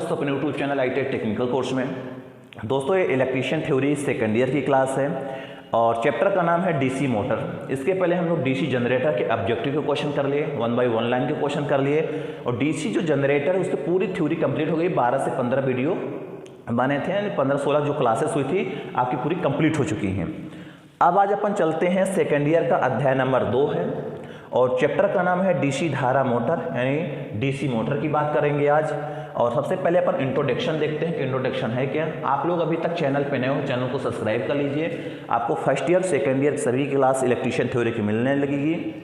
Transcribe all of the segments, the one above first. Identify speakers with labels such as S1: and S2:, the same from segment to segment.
S1: दोस्तों अपने YouTube channel ITech technical course में। दोस्तों ये इलेक्ट्रीशियन थ्योरी सेकेंड ईयर की क्लास है और चैप्टर का नाम है डीसी मोटर। इसके पहले हम लोग डीसी जनरेटर के ऑब्जेक्टिव के क्वेश्चन कर लिए, 1 बाय 1 लाइन के क्वेश्चन कर लिए और डीसी जो जनरेटर है उसकी पूरी थ्योरी कंप्लीट हो गई। 12 से 15 वीडियो बने थे, 15-16 जो क्लासेस हुई थी आपकी पूरी कंप्लीट हो चुकी हैं। अब आज अपन चलते हैं सेकेंड ईयर का अध्याय नंबर 2 है और चैप्टर का नाम है डीसी धारा मोटर, यानी डीसी मोटर की बात करेंगे आज। और सबसे पहले अपन इंट्रोडक्शन देखते हैं कि इंट्रोडक्शन है क्या। आप लोग अभी तक चैनल पे नए हो, चैनल को सब्सक्राइब कर लीजिए। आपको फर्स्ट ईयर सेकेंड ईयर सभी क्लास इलेक्ट्रीशियन थ्योरी की मिलने लगेगी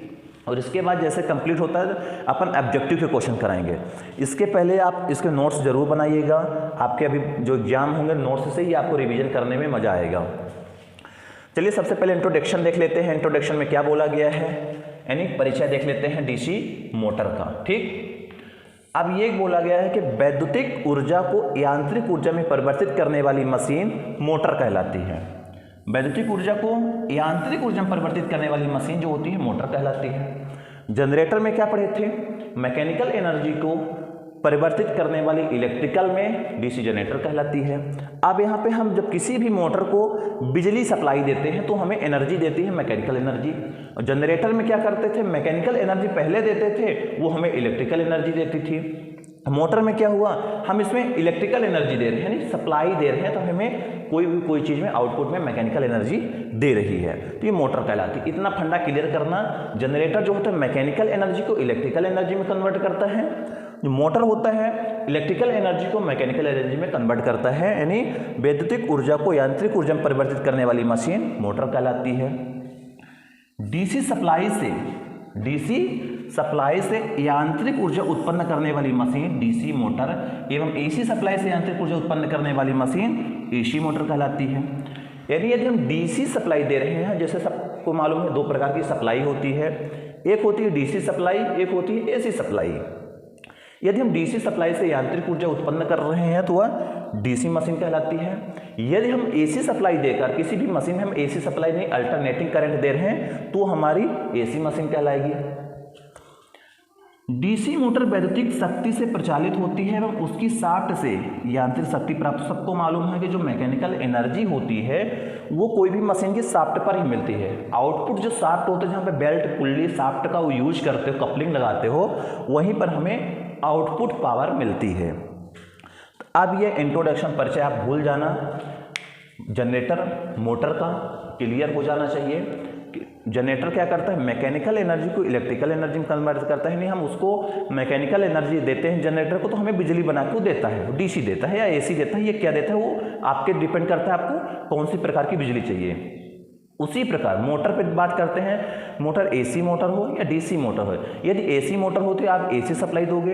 S1: और इसके बाद जैसे कंप्लीट होता है अपन ऑब्जेक्टिव के क्वेश्चन कराएंगे। इसके पहले आप इसके नोट्स जरूर बनाइएगा, आपके अभी जो एग्जाम होंगे नोट्स से ही आपको रिवीजन करने में मजा आएगा। चलिए सबसे पहले इंट्रोडक्शन देख लेते हैं। इंट्रोडक्शन में क्या बोला गया है, यानी परिचय देख लेते हैं डीसी मोटर का। ठीक, अब ये बोला गया है कि वैद्युतिक ऊर्जा को यांत्रिक ऊर्जा में परिवर्तित करने वाली मशीन मोटर कहलाती है। वैद्युतिक ऊर्जा को यांत्रिक ऊर्जा में परिवर्तित करने वाली मशीन जो होती है मोटर कहलाती है। जनरेटर में क्या पढ़े थे, मैकेनिकल एनर्जी को परिवर्तित करने वाली इलेक्ट्रिकल में डीसी जनरेटर कहलाती है। अब यहाँ पे हम जब किसी भी मोटर को बिजली सप्लाई देते हैं तो हमें एनर्जी देती है मैकेनिकल एनर्जी, और जनरेटर में क्या करते थे, मैकेनिकल एनर्जी पहले देते थे, वो हमें इलेक्ट्रिकल एनर्जी देती थी। मोटर में क्या हुआ, हम इसमें इलेक्ट्रिकल एनर्जी दे रहे हैं, यानी सप्लाई दे रहे हैं, तो हमें कोई चीज़ में आउटपुट में मैकेनिकल एनर्जी दे रही है, तो ये मोटर कहलाती है। इतना फंडा क्लियर करना। जनरेटर जो होता है मैकेनिकल एनर्जी को इलेक्ट्रिकल एनर्जी में कन्वर्ट करता है, जो मोटर होता है इलेक्ट्रिकल एनर्जी को मैकेनिकल एनर्जी में कन्वर्ट करता है, यानी वैद्युतिक ऊर्जा को यांत्रिक ऊर्जा में परिवर्तित करने वाली मशीन मोटर कहलाती है। डीसी सप्लाई से यांत्रिक ऊर्जा उत्पन्न करने वाली मशीन डीसी मोटर एवं एसी सप्लाई से यांत्रिक ऊर्जा उत्पन्न करने वाली मशीन एसी मोटर कहलाती है। यानी यदि हम डीसी सप्लाई दे रहे हैं, जैसे सबको मालूम है 2 प्रकार की सप्लाई होती है, एक होती है डीसी सप्लाई, एक होती है एसी सप्लाई। यदि हम डीसी सप्लाई से यांत्रिक ऊर्जा उत्पन्न कर रहे हैं तो वह डीसी मशीन कहलाती है। यदि हम एसी सप्लाई देकर किसी भी मशीन में हम एसी सप्लाई नहीं अल्टरनेटिंग करंट दे रहे हैं तो हमारी एसी मशीन कहलाएगी। डीसी मोटर वैद्युतिक शक्ति से प्रचालित होती है एवं उसकी शाफ्ट से यांत्रिक शक्ति प्राप्त। सबको मालूम है कि जो मैकेनिकल एनर्जी होती है वो कोई भी मशीन की शाफ्ट पर ही मिलती है। आउटपुट जो शाफ्ट होता है, जहाँ पे बेल्ट पुल्ली शाफ्ट का वो यूज करते हो, कपलिंग लगाते हो, वहीं पर हमें आउटपुट पावर मिलती है। अब ये इंट्रोडक्शन परिचय आप भूल जाना, जनरेटर मोटर का क्लियर हो जाना चाहिए कि जनरेटर क्या करता है, मैकेनिकल एनर्जी को इलेक्ट्रिकल एनर्जी में कन्वर्ट करता है। नहीं, हम उसको मैकेनिकल एनर्जी देते हैं जनरेटर को तो हमें बिजली बना के देता है, वो डीसी देता है या एसी देता है, ये क्या देता है वो आपके डिपेंड करता है आपको कौन सी प्रकार की बिजली चाहिए। उसी प्रकार मोटर पे बात करते हैं, मोटर एसी मोटर हो या डीसी मोटर हो। यदि एसी मोटर हो तो आप एसी सप्लाई दोगे,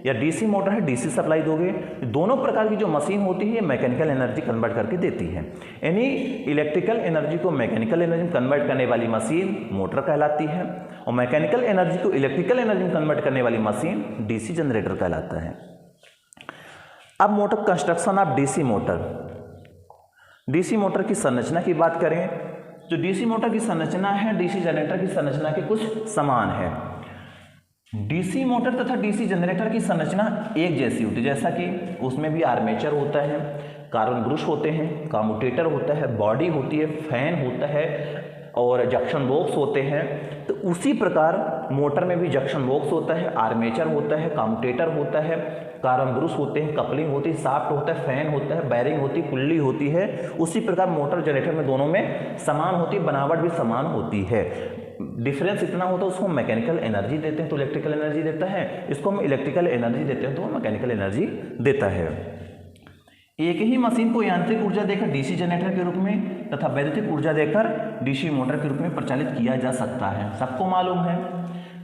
S1: या डीसी मोटर है डीसी सप्लाई दोगे। दोनों प्रकार की जो मशीन होती है मैकेनिकल एनर्जी कन्वर्ट करके देती है, यानी इलेक्ट्रिकल एनर्जी को मैकेनिकल एनर्जी में कन्वर्ट करने वाली मशीन मोटर कहलाती है और मैकेनिकल एनर्जी को इलेक्ट्रिकल एनर्जी में कन्वर्ट करने वाली मशीन डीसी जनरेटर कहलाता है। अब motor construction of DC motor. DC motor की संरचना की बात करें, जो डीसी मोटर की संरचना है डीसी जनरेटर की संरचना के कुछ समान है। डीसी मोटर तथा डीसी जनरेटर की संरचना एक जैसी होती है, जैसा कि उसमें भी आर्मेचर होता है, कार्बन ब्रश होते हैं, कम्यूटेटर होता है, बॉडी होती है, फैन होता है और जंक्शन बॉक्स होते हैं। तो उसी प्रकार मोटर में भी जंक्शन बॉक्स होता है, आर्मेचर होता है, कम्यूटेटर होता है, कार्बन ब्रश होते हैं, कपलिंग होती है, शाफ्ट होता है, फैन होता है, बैरिंग होती है, पुल्ली होती है। उसी प्रकार मोटर जनरेटर में दोनों में समान होती है, बनावट भी समान होती है। डिफरेंस इतना होता है, उसको मैकेनिकल एनर्जी देते हैं तो इलेक्ट्रिकल एनर्जी देता है, इसको हम इलेक्ट्रिकल एनर्जी देते हैं तो वो मैकेनिकल एनर्जी देता है। एक ही मशीन को यांत्रिक ऊर्जा देकर डीसी जनरेटर के रूप में तथा वैद्युतिक ऊर्जा देकर डीसी मोटर के रूप में प्रचालित किया जा सकता है। सबको मालूम है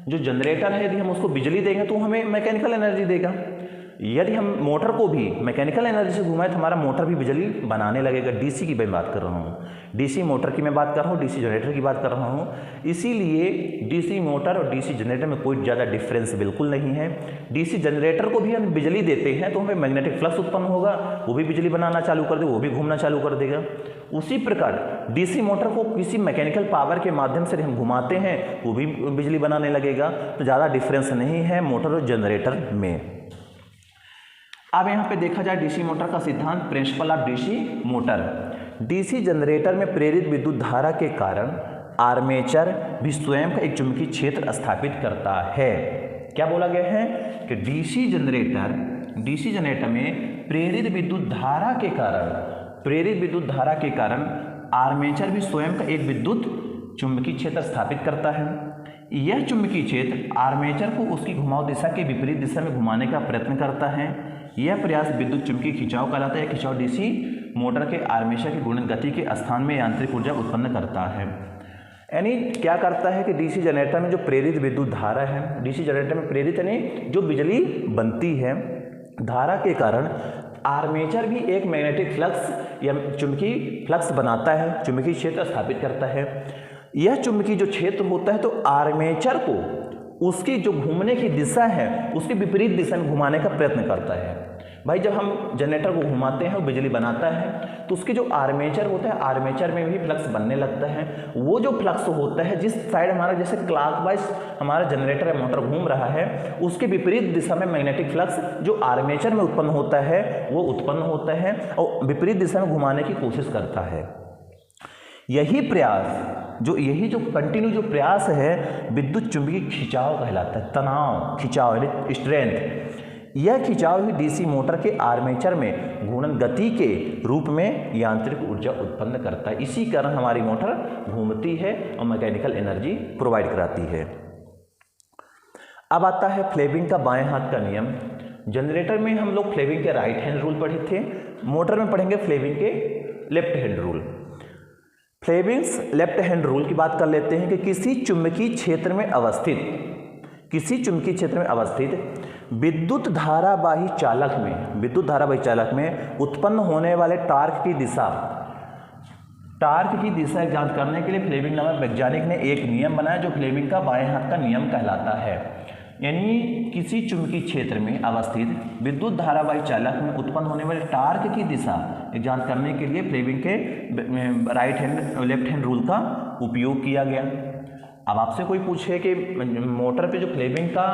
S1: जो जनरेटर है यदि हम उसको बिजली देंगे तो हमें मैकेनिकल एनर्जी देगा। यदि हम मोटर को भी मैकेनिकल एनर्जी से घुमाएं तो हमारा मोटर भी बिजली बनाने लगेगा। डीसी की मैं बात कर रहा हूँ, डीसी मोटर की मैं बात कर रहा हूँ, डीसी जनरेटर की बात कर रहा हूँ। इसीलिए डीसी मोटर और डीसी जनरेटर में कोई ज़्यादा डिफरेंस बिल्कुल नहीं है। डीसी जनरेटर को भी हम बिजली देते हैं तो हमें मैग्नेटिक फ्लक्स उत्पन्न होगा, वो भी बिजली बनाना चालू कर देगा, वो भी घूमना चालू कर देगा। उसी प्रकार डीसी मोटर को किसी मैकेनिकल पावर के माध्यम से हम घुमाते हैं वो भी बिजली बनाने लगेगा। तो ज़्यादा डिफरेंस नहीं है मोटर और जनरेटर में। अब यहाँ पे देखा जाए डीसी मोटर का सिद्धांत, principle of DC motor. DC generator में प्रेरित विद्युत धारा के कारण आर्मेचर भी स्वयं का एक चुंबकीय क्षेत्र स्थापित करता है। क्या बोला गया है कि डीसी जनरेटर में प्रेरित विद्युत धारा के कारण आर्मेचर भी स्वयं का एक विद्युत चुंबकीय क्षेत्र स्थापित करता है। यह चुंबकीय क्षेत्र आर्मेचर को उसकी घुमाव दिशा के विपरीत दिशा में घुमाने का प्रयत्न करता है। यह प्रयास विद्युत चुंबकीय खिंचाव कहलाता है। खिंचाव डीसी मोटर के आर्मेचर की घूर्णन गति के स्थान में यांत्रिक ऊर्जा उत्पन्न करता है। यानी क्या करता है कि डीसी जनरेटर में जो प्रेरित विद्युत धारा है, डीसी जनरेटर में प्रेरित यानी जो बिजली बनती है धारा के कारण आर्मेचर भी एक मैग्नेटिक फ्लक्स या चुंबकीय फ्लक्स बनाता है, चुंबकीय क्षेत्र स्थापित करता है। यह चुंबकीय जो क्षेत्र होता है तो आर्मेचर को उसकी जो घूमने की दिशा है उसके विपरीत दिशा में घुमाने का प्रयत्न करता है। भाई जब हम जनरेटर को घुमाते हैं वो बिजली बनाता है तो उसके जो आर्मेचर होता है, आर्मेचर में भी फ्लक्स बनने लगता है। वो जो फ्लक्स होता है जिस साइड हमारा जैसे क्लॉकवाइज हमारा जनरेटर या मोटर घूम रहा है उसके विपरीत दिशा में मैग्नेटिक फ्लक्स जो आर्मेचर में उत्पन्न होता है वो उत्पन्न होता है और विपरीत दिशा में घुमाने की कोशिश करता है। यही जो कंटिन्यू जो प्रयास है विद्युत चुंबकीय खिंचाव कहलाता है। तनाव, खिंचाव यानी स्ट्रेंथ। यह खिंचाव ही डीसी मोटर के आर्मेचर में घूर्णन गति के रूप में यांत्रिक ऊर्जा उत्पन्न करता है। इसी कारण हमारी मोटर घूमती है और मैकेनिकल एनर्जी प्रोवाइड कराती है। अब आता है फ्लेमिंग का बाएं हाथ का नियम। जनरेटर में हम लोग फ्लेमिंग के राइट हैंड रूल पढ़े थे, मोटर में पढ़ेंगे फ्लेमिंग के left hand rule. Fleming's left hand rule की बात कर लेते हैं कि किसी चुंबकीय क्षेत्र में अवस्थित विद्युत धारावाही चालक में उत्पन्न होने वाले टार्क की दिशा ज्ञात करने के लिए फ्लेमिंग नामक वैज्ञानिक ने एक नियम बनाया जो फ्लेमिंग का बाएं हाथ का नियम कहलाता है। यानी किसी चुंबकीय क्षेत्र में अवस्थित विद्युत धारावाही चालक में उत्पन्न होने वाले टार्क की दिशा ज्ञात करने के लिए फ्लेमिंग के लेफ्ट हैंड रूल का उपयोग किया गया। अब आपसे कोई पूछे कि मोटर पे जो फ्लेमिंग का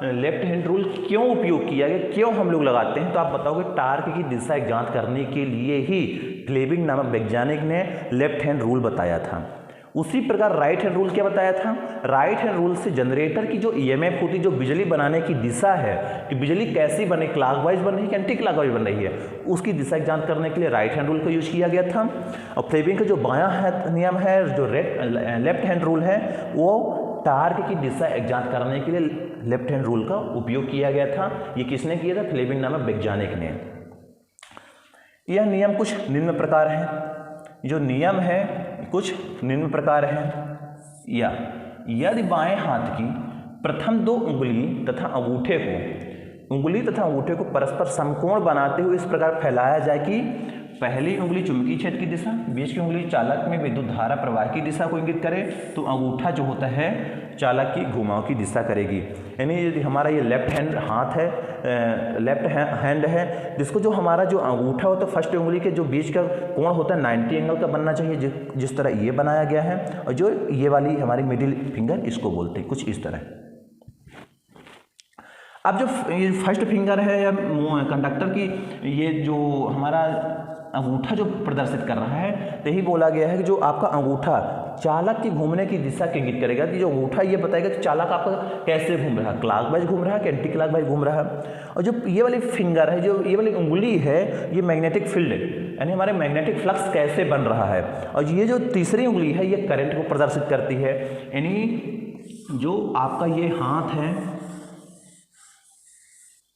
S1: लेफ्ट हैंड रूल क्यों उपयोग किया गया, क्यों हम लोग लगाते हैं, तो आप बताओगे टार्क की दिशा ज्ञात करने के लिए ही फ्लेमिंग नामक वैज्ञानिक ने लेफ्ट हैंड रूल बताया था। उसी प्रकार राइट हैंड रूल क्या बताया था? राइट हैंड रूल से जनरेटर की जो ईएमएफ होती, जो बिजली बनाने की दिशा है कि बिजली कैसी बने, क्लॉकवाइज बन रही है कि एंटी क्लॉकवाइज बन रही है, उसकी दिशा ज्ञात करने के लिए राइट हैंड रूल का यूज किया गया था। और फ्लेमिंग का जो बायां नियम है, जो लेफ्ट हैंड रूल है, वो टार्क की दिशा ज्ञात करने के लिए लेफ्ट हैंड रूल का उपयोग किया गया था। ये किसने किया था? फ्लेमिंग नामक वैज्ञानिक ने। यह नियम कुछ निम्न प्रकार है। जो नियम है कुछ निम्न प्रकार है। या यदि बाएं हाथ की प्रथम दो उंगली तथा अंगूठे को परस्पर समकोण बनाते हुए इस प्रकार फैलाया जाए कि पहली उंगली चुंबकीय क्षेत्र की दिशा, बीच की उंगली चालक में विद्युत धारा प्रवाह की दिशा को इंगित करे, तो अंगूठा जो होता है चालक की घुमाव की दिशा करेगी। यानी यदि हमारा ये लेफ्ट हैंड है, जिसको जो हमारा जो अंगूठा होता है फर्स्ट उंगली के जो बीच का कोण होता है 90 एंगल का बनना चाहिए, जिस तरह ये बनाया गया है। और जो ये वाली हमारी मिडिल फिंगर, इसको बोलते हैं कुछ इस तरह। अब जो ये फर्स्ट फिंगर है या कंडक्टर की, ये जो हमारा अंगूठा जो प्रदर्शित कर रहा है, तो यही बोला गया है कि जो आपका अंगूठा चालक की घूमने की दिशा के इंगित करेगा। कि जो अंगूठा ये बताएगा कि चालक आपका कैसे घूम रहा है, क्लॉकवाइज घूम रहा है कि एंटी क्लॉकवाइज घूम रहा है। और जो ये वाली फिंगर है, जो ये वाली उंगली है, ये मैग्नेटिक फील्ड यानी हमारे मैग्नेटिक फ्लक्स कैसे बन रहा है। और ये जो तीसरी उंगली है, ये करंट को प्रदर्शित करती है। यानी जो आपका ये हाथ है,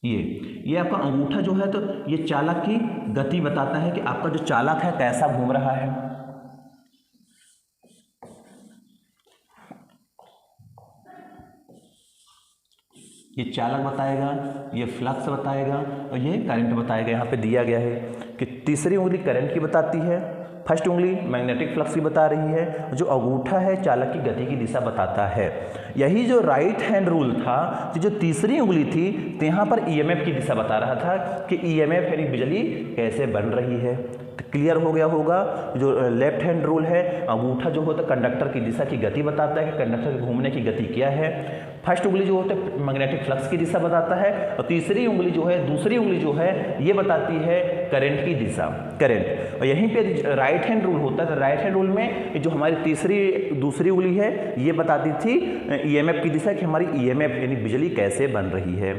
S1: ये आपका अंगूठा जो है, तो ये चालक की गति बताता है कि आपका जो चालक है कैसा घूम रहा है। ये चालक बताएगा, ये फ्लक्स बताएगा और ये करंट बताएगा। यहाँ पे दिया गया है कि तीसरी उंगली करंट की बताती है, फर्स्ट उंगली मैग्नेटिक फ्लक्स की बता रही है, जो अंगूठा है चालक की गति की दिशा बताता है। यही जो राइट हैंड रूल था, तो जो तीसरी उंगली थी, तो यहाँ पर ईएमएफ की दिशा बता रहा था कि ईएमएफ यानी बिजली कैसे बन रही है। तो क्लियर हो गया होगा। जो लेफ्ट हैंड रूल है, अंगूठा जो होता है कंडक्टर की दिशा की गति बताता है कि कंडक्टर के घूमने की गति क्या है। फर्स्ट उंगली जो होता है मैग्नेटिक फ्लक्स की दिशा बताता है, और तीसरी उंगली जो है, दूसरी उंगली जो है ये बताती है करंट की दिशा, करंट। और यहीं पे राइट हैंड रूल होता है, तो राइट हैंड रूल में जो हमारी दूसरी उंगली है ये बताती थी ईएमएफ की दिशा, कि हमारी ईएमएफ यानी बिजली कैसे बन रही है।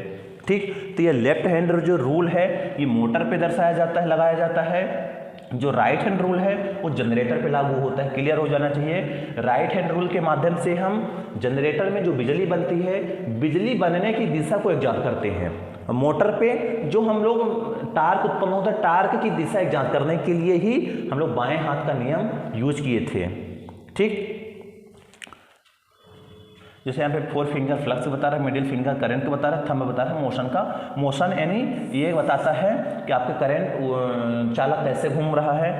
S1: ठीक, तो ये लेफ्ट हैंड जो रूल है ये मोटर पे दर्शाया जाता है, लगाया जाता है। जो राइट हैंड रूल है वो जनरेटर पे लागू होता है। क्लियर हो जाना चाहिए। राइट हैंड रूल के माध्यम से हम जनरेटर में जो बिजली बनती है, बिजली बनने की दिशा को ज्ञात करते हैं। मोटर पे जो हम लोग टार्क उत्पन्न होता है, टार्क की दिशा ज्ञात करने के लिए ही हम लोग बाएं हाथ का नियम यूज किए थे। ठीक, जैसे यहाँ पे 4 फिंगर फ्लक्स बता रहा है, मिडिल फिंगर करंट का बता रहा है, थंब बता रहा है मोशन का। मोशन यानी ये बताता है कि आपके करंट चालक कैसे घूम रहा है।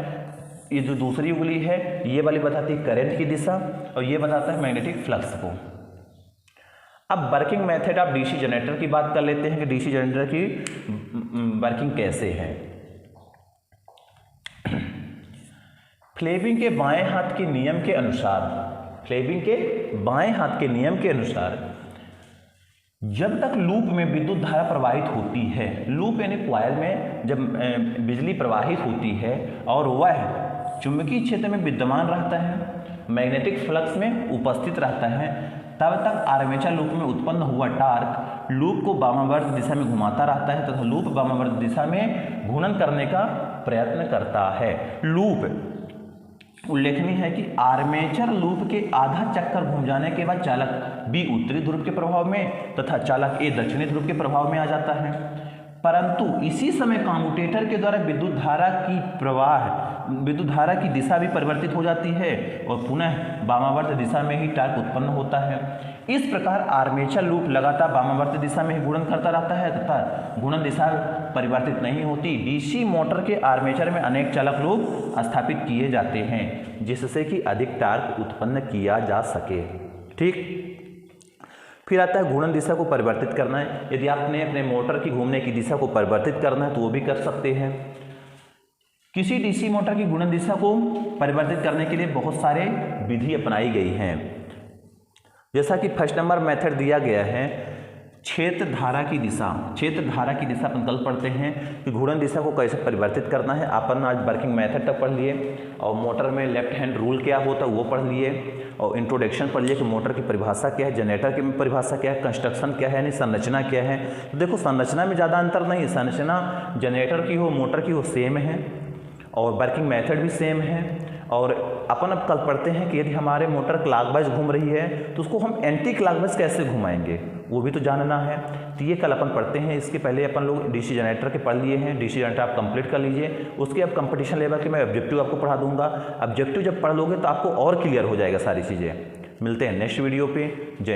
S1: ये जो दूसरी उंगली है ये वाली बताती है करंट की दिशा, और ये बताता है मैग्नेटिक फ्लक्स को। अब वर्किंग मेथड आप डीसी जनरेटर की बात कर लेते हैं कि डीसी जनरेटर की वर्किंग कैसे है। फ्लेमिंग के बाएं हाथ के नियम के अनुसार, फ्लेमिंग के बाएं हाथ के नियम के अनुसार जब तक लूप में विद्युत धारा प्रवाहित होती है, लूप यानी कॉइल में जब बिजली प्रवाहित होती है और वह चुंबकीय क्षेत्र में विद्यमान रहता है, मैग्नेटिक फ्लक्स में उपस्थित रहता है, तब तक आर्मेचर लूप में उत्पन्न हुआ टार्क लूप को वामावर्त दिशा में घुमाता रहता है तथा लूप वामावर्त दिशा में घूर्णन करने का प्रयत्न करता है। लूप उल्लेखनीय है कि आर्मेचर लूप के आधा चक्कर घूम जाने के बाद चालक बी उत्तरी ध्रुव के प्रभाव में तथा चालक ए दक्षिणी ध्रुव के प्रभाव में आ जाता है, परंतु इसी समय कम्यूटेटर के द्वारा विद्युत धारा की दिशा भी परिवर्तित हो जाती है और पुनः वामावर्त दिशा में ही टार्क उत्पन्न होता है। इस प्रकार आर्मेचर लूप लगातार वामावर्त दिशा में ही घूर्णन करता रहता है तथा घूर्णन दिशा परिवर्तित नहीं होती। डीसी मोटर के आर्मेचर में अनेक चालक लूप स्थापित किए जाते हैं जिससे कि अधिक टार्क उत्पन्न किया जा सके। ठीक, फिर आता है घूर्णन दिशा को परिवर्तित करना है। यदि आपने अपने मोटर की घूमने की दिशा को परिवर्तित करना है तो वो भी कर सकते हैं। किसी डीसी मोटर की घूर्णन दिशा को परिवर्तित करने के लिए बहुत सारे विधि अपनाई गई हैं। जैसा कि फर्स्ट नंबर मेथड दिया गया है क्षेत्र धारा की दिशा। क्षेत्र धारा की दिशा अपन कल पढ़ते हैं कि घूर्णन दिशा को कैसे परिवर्तित करना है। अपन आज वर्किंग मेथड तक पढ़ लिए और मोटर में लेफ्ट हैंड रूल क्या होता है वो पढ़ लिए और इंट्रोडक्शन पढ़ लिए कि मोटर की परिभाषा क्या है, जनरेटर की परिभाषा क्या है, कंस्ट्रक्शन क्या है, यानी संरचना क्या है। तो देखो संरचना में ज़्यादा अंतर नहीं है, संरचना जनरेटर की हो मोटर की हो सेम है और वर्किंग मेथड भी सेम है। और अपन अब कल पढ़ते हैं कि यदि हमारे मोटर क्लॉकवाइज घूम रही है तो उसको हम एंटी क्लॉकवाइज कैसे घुमाएंगे वो भी तो जानना है। तो ये कल अपन पढ़ते हैं। इसके पहले अपन लोग डीसी जनरेटर के पढ़ लिए हैं। डीसी जनरेटर आप कंप्लीट कर लीजिए, उसके अब कंपटीशन लेवल के मैं ऑब्जेक्टिव आपको पढ़ा दूंगा। ऑब्जेक्टिव जब पढ़ लोगे तो आपको और क्लियर हो जाएगा सारी चीज़ें। मिलते हैं नेक्स्ट वीडियो पे। जय।